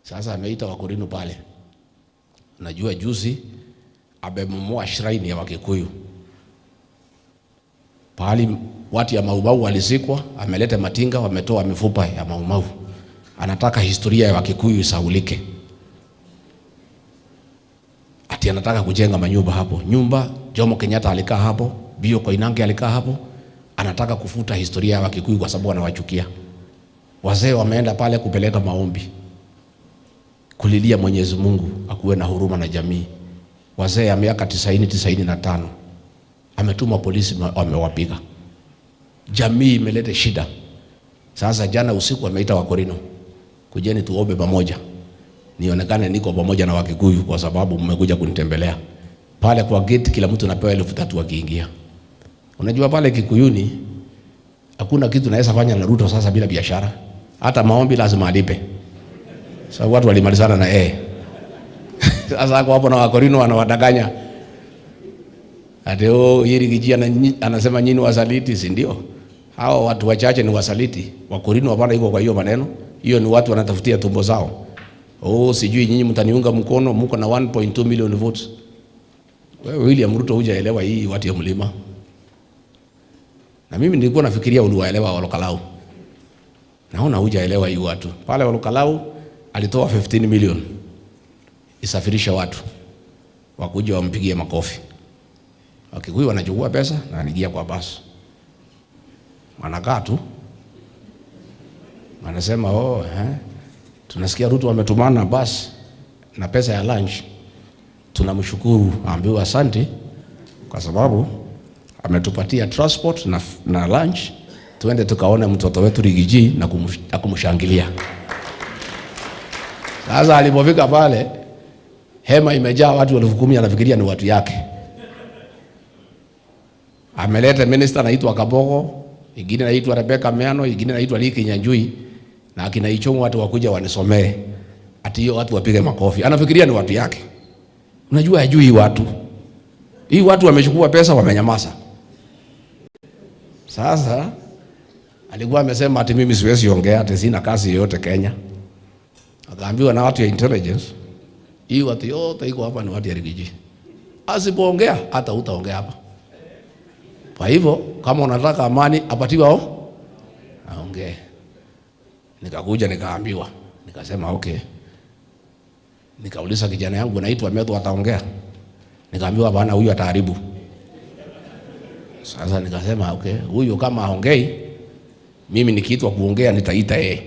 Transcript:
Sasa ameita Wakorino pale. Najua juzi amemomoa shrine ya Wakikuyu. Pahali watu ya Maumau walizikwa, ameleta matinga, wametoa mifupa ya Maumau. Anataka historia ya Wakikuyu isaulike. Ati anataka kujenga manyumba hapo. Nyumba Jomo Kenyatta alikaa hapo, Bio Koinange alikaa hapo. Anataka kufuta historia ya Wakikuyu kwa sababu anawachukia. Wazee wameenda pale kupeleka maombi, kulilia Mwenyezi Mungu akuwe na huruma na jamii. Wazee ya miaka 90-95 ametuma polisi wamewapiga. Jamii imeleta shida. Sasa jana usiku ameita Wakorino, kujeni tuombe pamoja, nionekane niko pamoja na Wakikuyu kwa sababu mmekuja kunitembelea. Pale kwa gate kila mtu anapewa 3,000 akiingia. Unajua pale Kikuyuni hakuna kitu naweza fanya na Ruto sasa bila biashara. Hata maombi lazima alipe. Sasa watu walimalizana na sasa hapo hapo na Wakorino wanawadanganya. Ateo Rigiji anasema nyinyi wasaliti, si ndio? Hao watu wachache ni wasaliti. Wakorino hapana iko kwa hiyo maneno. Hiyo ni watu wanatafutia tumbo zao. Sijui nyinyi mtaniunga mkono, mko na 1.2 million votes. Wewe William Ruto hujaelewa hii watu ya mlima. Na mimi nilikuwa nafikiria uliwaelewa Olokalau. Naona hujaelewa hii watu. Pale Olokalau alitoa 15 million isafirisha watu wakuja wampigie makofi. Wakikuyu wanachukua pesa na anigia kwa basi. Wanakaa tu. Wanasema tunasikia Ruto ametumana basi na pesa ya lunch. Tunamshukuru, ambiwa asante kwa sababu ametupatia transport na lunch. Tuende tukaone mtoto wetu Rigiji na kumshangilia. Sasa alipofika pale, hema imejaa watu 10,000, anafikiria ni watu yake. Ameleta minister anaitwa Kabogo, ingine anaitwa Rebecca Meano, ingine anaitwa Liki Nyanjui, na akina Ichongo watu wakuja wanisomee. Ati hiyo watu wapige makofi. Anafikiria ni watu yake. Unajua hajui watu. Hii watu wamechukua pesa wamenyamaza. Sasa alikuwa amesema ati mimi siwezi ongea, ati sina kazi yoyote Kenya. Akaambiwa na watu ya intelligence, hii watu yote iko hapa ni watu ya Rigiji. Asipoongea hata utaongea hapa. Kwa hivyo kama unataka amani apatiwa aongee. Nikakuja nikaambiwa, nikasema okay. Nikauliza kijana yangu naitwa Metho ataongea. Nikaambiwa bana huyu ataharibu. Sasa nikasema okay, huyu kama haongei mimi nikiitwa kuongea nitaita yeye.